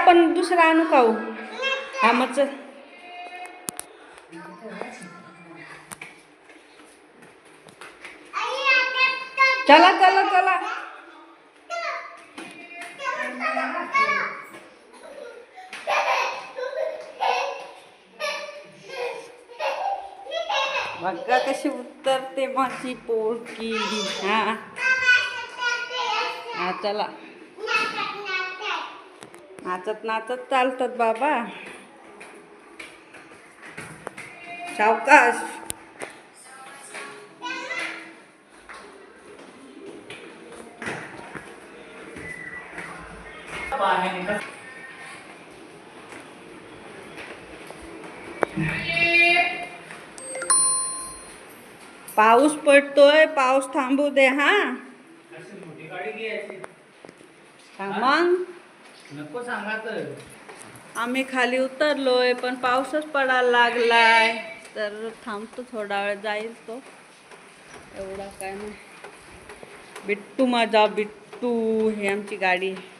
आपण दुसरा आणू खाऊ. हा मग चल. चला चला चला. बघा कशी उतरते माझी पोरकी. हा हा चला. नाचत नाचत चालतात बाबा. सावकाश. पाऊस पडतोय, पाऊस थांबू दे. हा मग नको सांगा तर. आम्ही खाली उतरलोय पण पाऊसच पडायला लागलाय, तर थांबतो थोडा वेळ, जाईल तो. एवढा काय नाही. बिट्टू माझा बिट्टू, ही आमची गाडी आहे.